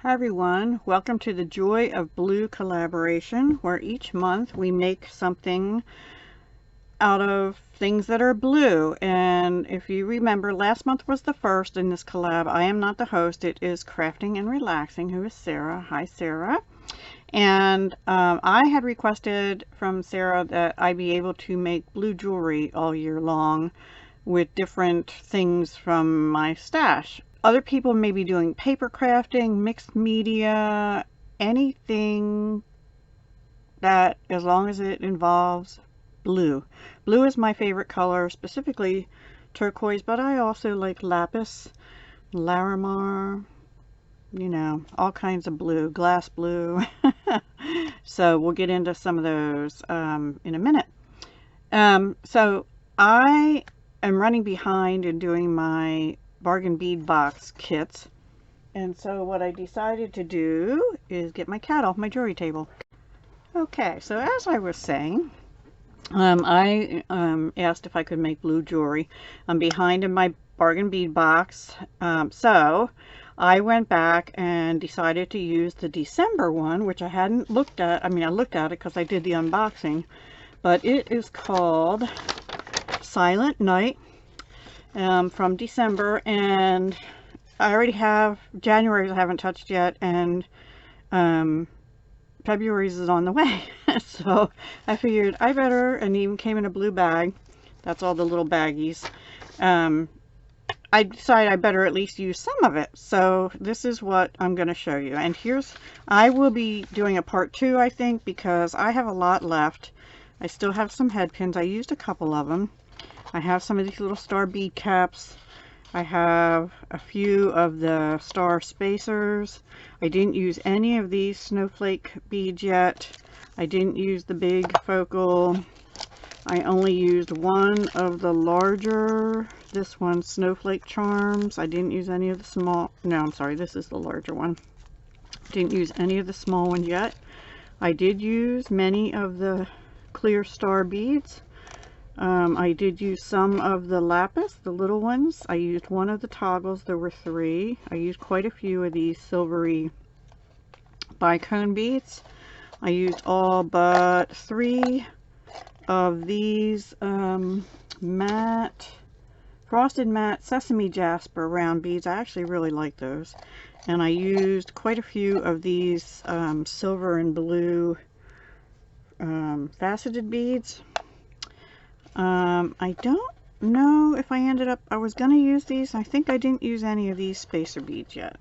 Hi everyone, welcome to the Joy of Blue collaboration, where each month we make something out of things that are blue. And if you remember, last month was the first in this collab. I am not the host, it is Crafting and Relaxing, who is Sarah. Hi Sarah. And I had requested from Sarah that I be able to make blue jewelry all year long with different things from my stash. Other people may be doing paper crafting, mixed media, anything that, as long as it involves blue. Blue is my favorite color, specifically turquoise, but I also like lapis, Larimar, you know, all kinds of blue, glass blue. So we'll get into some of those in a minute. So I am running behind in doing my bargain bead box kits, and so what I decided to do is get my cat off my jewelry table. Okay, so as I was saying, I asked if I could make blue jewelry. I'm behind in my bargain bead box, so I went back and decided to use the December one, which I hadn't looked at. I mean, I looked at it because I did the unboxing, but it is called Silent Night. From December, and I already have January's I haven't touched yet, and February's is on the way. So I figured I better, and even came in a blue bag. That's all the little baggies. I decided I better at least use some of it. So this is what I'm going to show you. And I will be doing a part 2, I think, because I have a lot left. I still have some head pins. I used a couple of them. I have some of these little star bead caps. I have a few of the star spacers. I didn't use any of these snowflake beads yet. I didn't use the big focal. I only used one of the larger, this one, snowflake charms. I didn't use any of the small, no, I'm sorry, this is the larger one. Didn't use any of the small ones yet. I did use many of the clear star beads. I did use some of the lapis, the little ones. I used one of the toggles. There were 3. I used quite a few of these silvery bicone beads. I used all but 3 of these frosted matte sesame jasper round beads. I actually really like those. And I used quite a few of these silver and blue faceted beads. I don't know if I ended up, I was going to use these. I think I didn't use any of these spacer beads yet.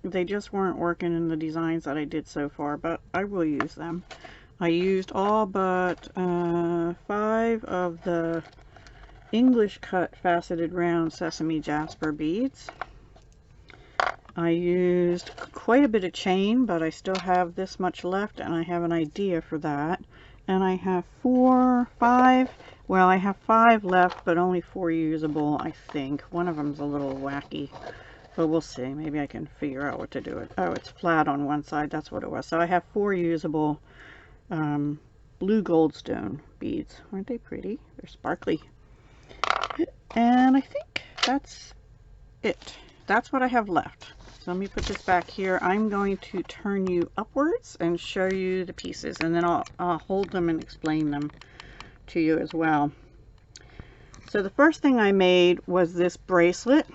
They just weren't working in the designs that I did so far, but I will use them. I used all but 5 of the English cut faceted round sesame jasper beads. I used quite a bit of chain, but I still have this much left, and I have an idea for that. And I have 5, well, I have 5 left, but only 4 usable, I think. One of them's a little wacky, but we'll see. Maybe I can figure out what to do with it. Oh, it's flat on one side. That's what it was. So I have 4 usable blue goldstone beads. Aren't they pretty? They're sparkly. And I think that's it. That's what I have left. So let me put this back here. I'm going to turn you upwards and show you the pieces, and then I'll hold them and explain them to you as well. So the first thing I made was this bracelet,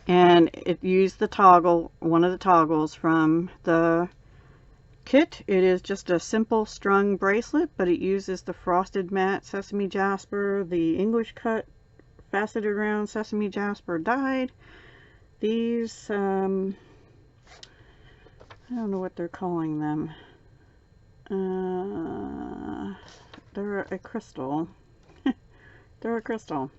and it used the toggle, one of the toggles from the kit. It is just a simple strung bracelet, but it uses the frosted matte sesame jasper, the English cut faceted round sesame jasper dyed. These, I don't know what they're calling them. They're a crystal. They're a crystal.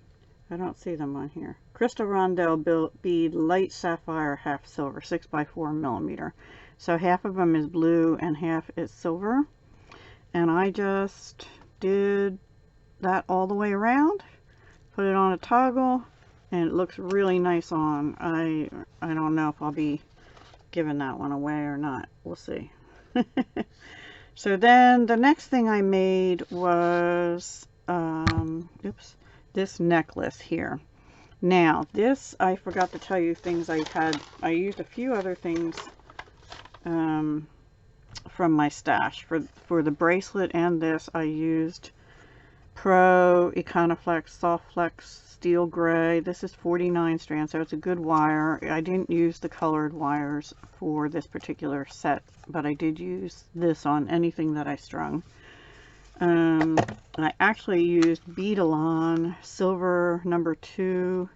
I don't see them on here. Crystal Rondelle bead, light sapphire, half silver, 6x4 millimeter. So half of them is blue and half is silver. And I just did that all the way around. Put it on a toggle, and it looks really nice on. I don't know if I'll be giving that one away or not. We'll see. So then the next thing I made was this necklace here. Now this, I forgot to tell you things I used a few other things from my stash. For the bracelet and this, I used Pro Econoflex Soft Flex Steel Gray. This is 49 strands, so it's a good wire. I didn't use the colored wires for this particular set, but I did use this on anything that I strung. I actually used Beadalon Silver No. 2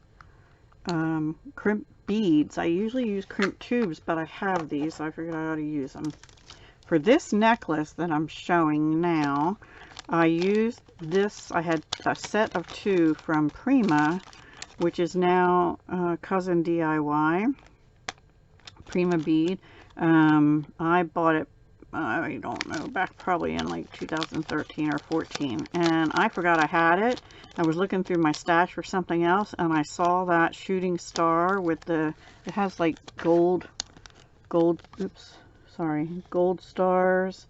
crimp beads. I usually use crimp tubes, but I have these, so I figured I ought to use them. For this necklace that I'm showing now, I used this. I had a set of 2 from Prima, which is now Cousin DIY, Prima bead. I bought it, I don't know, back probably in like 2013 or 14, and I forgot I had it. I was looking through my stash for something else, and I saw that shooting star with the, it has like gold stars,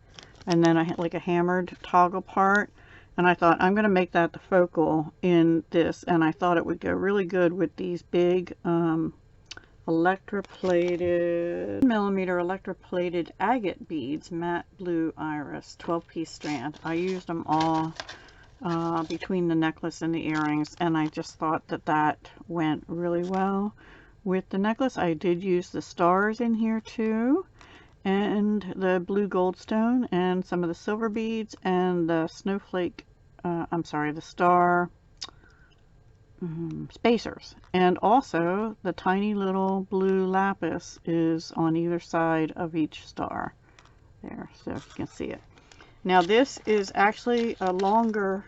and then I had like a hammered toggle part, and I thought I'm going to make that the focal in this, and I thought it would go really good with these big electroplated agate beads, matte blue iris, 12-piece strand. I used them all between the necklace and the earrings, and I just thought that that went really well with the necklace. I did use the stars in here too, and the blue goldstone, and some of the silver beads, and the snowflake, the star spacers, and also the tiny little blue lapis is on either side of each star there, so if you can see it. Now this is actually a longer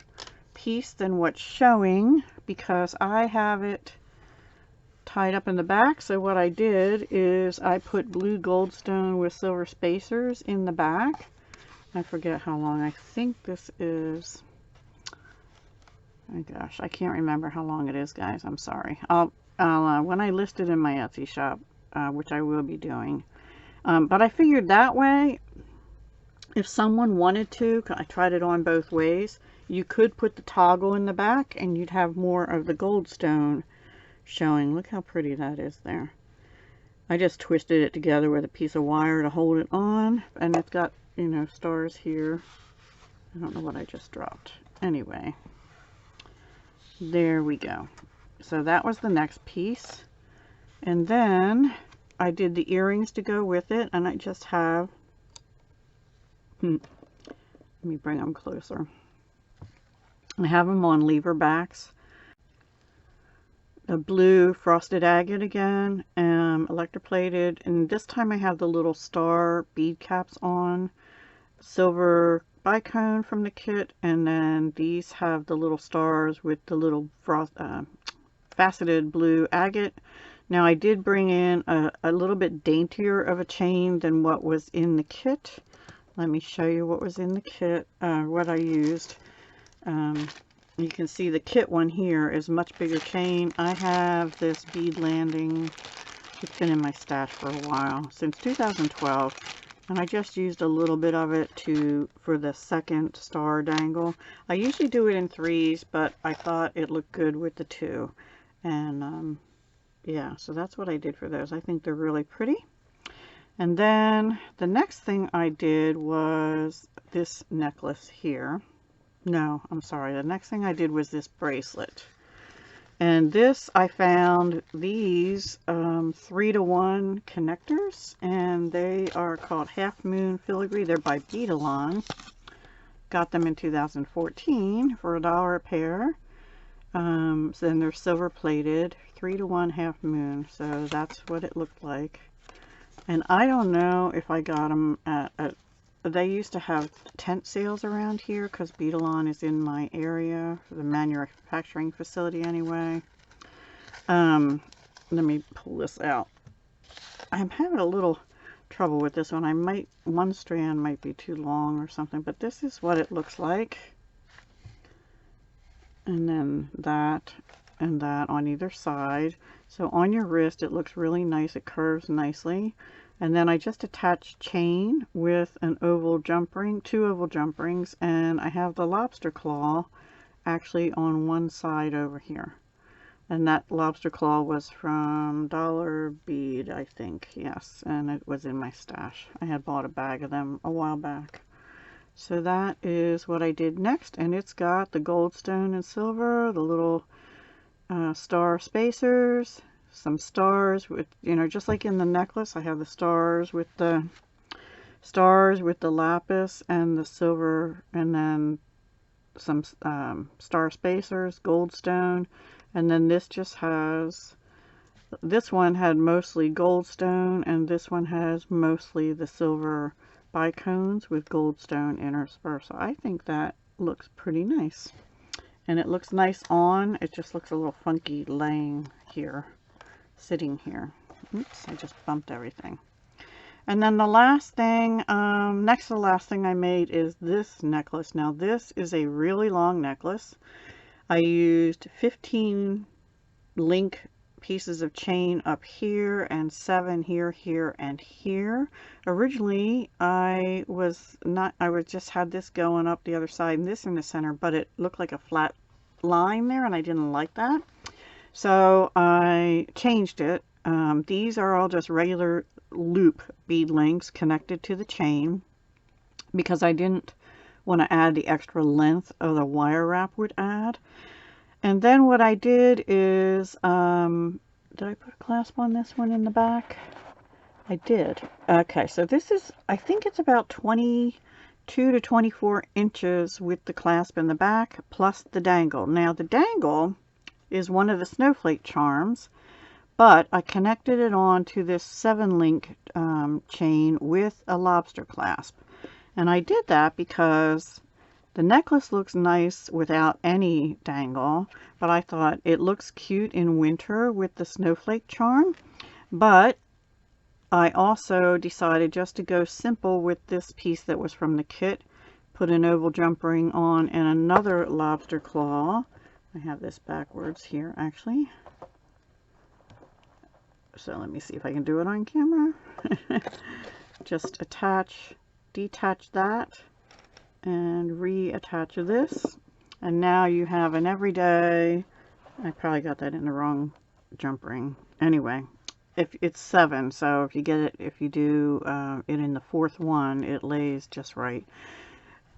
piece than what's showing because I have it tied up in the back. So what I did is I put blue goldstone with silver spacers in the back. I forget how long. I think this is, oh gosh, I can't remember how long it is, guys. I'm sorry. I'll when I list it in my Etsy shop, which I will be doing. But I figured that way, if someone wanted to, I tried it on both ways, you could put the toggle in the back and you'd have more of the goldstone showing. Look how pretty that is there. I just twisted it together with a piece of wire to hold it on, and it's got, you know, stars here. I don't know what I just dropped. Anyway, there we go. So that was the next piece, and then I did the earrings to go with it, and I just have, let me bring them closer. I have them on lever backs. The blue frosted agate again, electroplated, and this time I have the little star bead caps on. Silver bicone from the kit, and then these have the little stars with the little faceted blue agate. Now I did bring in a little bit daintier of a chain than what was in the kit. Let me show you what was in the kit, what I used. You can see the kit one here is much bigger chain. I have this bead landing. It's been in my stash for a while, since 2012. And I just used a little bit of it for the second star dangle. I usually do it in 3s, but I thought it looked good with the 2. And yeah, so that's what I did for those. I think they're really pretty. And then the next thing I did was this necklace here. No, I'm sorry. The next thing I did was this bracelet. And this, I found these 3-to-1 connectors, and they are called Half Moon Filigree. They're by Beadalon. Got them in 2014 for $1 a pair. So then they're silver plated, 3-to-1 half moon. So that's what it looked like. And I don't know if I got them at they used to have tent sales around here because Beadalon is in my area, for the manufacturing facility anyway. Let me pull this out. I'm having a little trouble with this one. One strand might be too long or something, but this is what it looks like. And then that and that on either side. So on your wrist it looks really nice. It curves nicely. And then I just attached chain with an oval jump ring, 2 oval jump rings, and I have the lobster claw actually on one side over here. And that lobster claw was from Bead, I think. Yes, and it was in my stash. I had bought a bag of them a while back. So that is what I did next, and it's got the gold, stone, and silver, the little star spacers, some stars with, you know, just like in the necklace, I have the stars with the lapis and the silver, and then some star spacers, gold stone, and then this just has, this one had mostly gold stone, and this one has mostly the silver bicones with gold stone interspersed. So I think that looks pretty nice. And it looks nice on. It just looks a little funky laying here, sitting here. Oops, I just bumped everything. And then the last thing, next to the last thing I made is this necklace. Now this is a really long necklace. I used 15 link pieces of chain up here and 7 here, here, and here. Originally I just had this going up the other side and this in the center, but it looked like a flat line there and I didn't like that. So I changed it. These are all just regular loop bead links connected to the chain because I didn't want to add the extra length of the wire wrap would add. And then what I did is, did I put a clasp on this one in the back? I did. Okay, so this is, I think it's about 22 to 24 inches with the clasp in the back plus the dangle. Now the dangle is one of the snowflake charms, but I connected it on to this 7-link chain with a lobster clasp. And I did that because the necklace looks nice without any dangle, but I thought it looks cute in winter with the snowflake charm. But I also decided just to go simple with this piece that was from the kit, put an oval jump ring on and another lobster claw. I have this backwards here actually. So let me see if I can do it on camera. Just detach that and reattach this, and now you have an everyday, I probably got that in the wrong jump ring. Anyway, if it's 7, so if you get it, if you do it in the 4th one, it lays just right.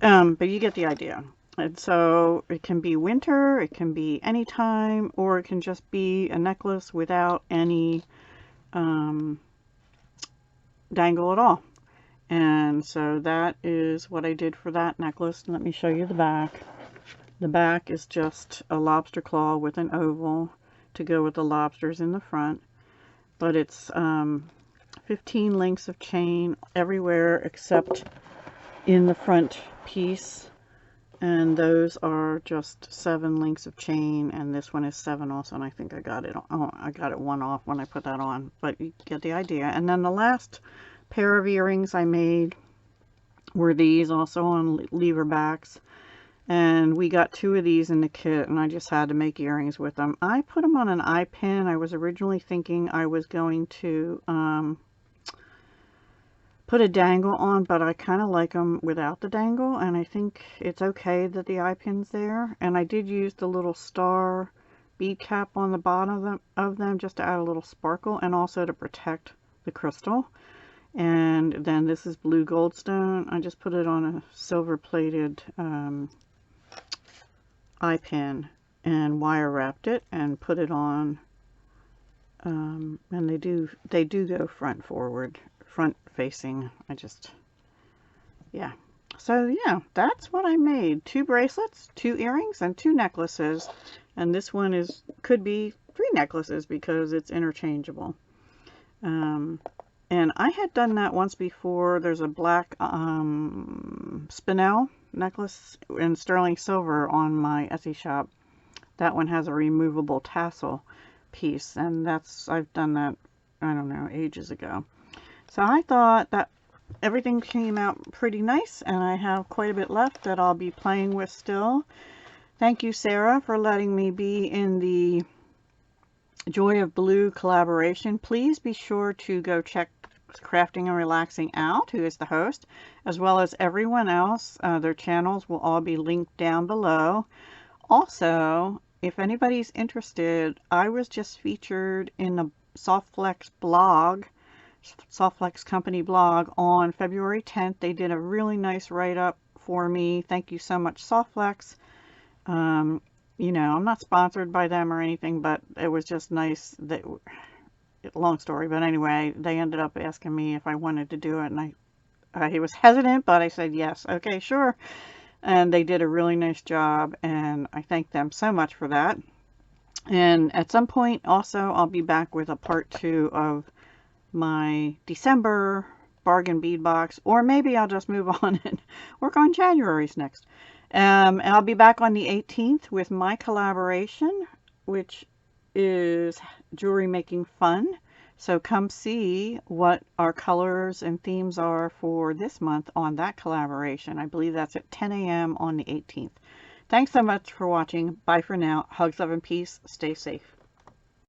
But you get the idea. And so it can be winter, it can be anytime, or it can just be a necklace without any dangle at all. And so that is what I did for that necklace. Let me show you the back. The back is just a lobster claw with an oval to go with the lobsters in the front. But it's 15 links of chain everywhere except in the front piece. And those are just 7 links of chain, and this one is 7 also, and I think I got it, oh, I got it 1 off when I put that on, but you get the idea. And then the last pair of earrings I made were these, also on lever backs, and we got 2 of these in the kit, and I just had to make earrings with them. I put them on an eye pin. I was originally thinking I was going to put a dangle on, but I kind of like them without the dangle, and I think it's okay that the eye pin's there. And I did use the little star bead cap on the bottom of them just to add a little sparkle and also to protect the crystal. And then this is blue goldstone. I just put it on a silver plated eye pin and wire wrapped it and put it on, and they do go front facing. Yeah. So yeah, that's what I made. 2 bracelets, 2 earrings, and 2 necklaces. And this one could be 3 necklaces because it's interchangeable. And I had done that once before. There's a black spinel necklace in sterling silver on my Etsy shop. That one has a removable tassel piece, and I've done that, I don't know, ages ago. So I thought that everything came out pretty nice, and I have quite a bit left that I'll be playing with still. Thank you, Sarah, for letting me be in the Joy of Blue collaboration. Please be sure to go check Crafting and Relaxing out, who is the host, as well as everyone else. Their channels will all be linked down below. Also, if anybody's interested, I was just featured in the Softflex blog, Softflex company blog on February 10th. They did a really nice write-up for me. Thank you so much, Softflex. You know, I'm not sponsored by them or anything, but it was just nice that, long story, but anyway, they ended up asking me if I wanted to do it, and I was hesitant, but I said yes, okay, sure. And they did a really nice job, and I thank them so much for that. And at some point also I'll be back with a part 2 of my December bargain bead box, or maybe I'll just move on and work on January's next. And I'll be back on the 18th with my collaboration, which is jewelry making fun. So come see what our colors and themes are for this month on that collaboration. I believe that's at 10 a.m. on the 18th. Thanks so much for watching. Bye for now. Hugs, love, and peace. Stay safe.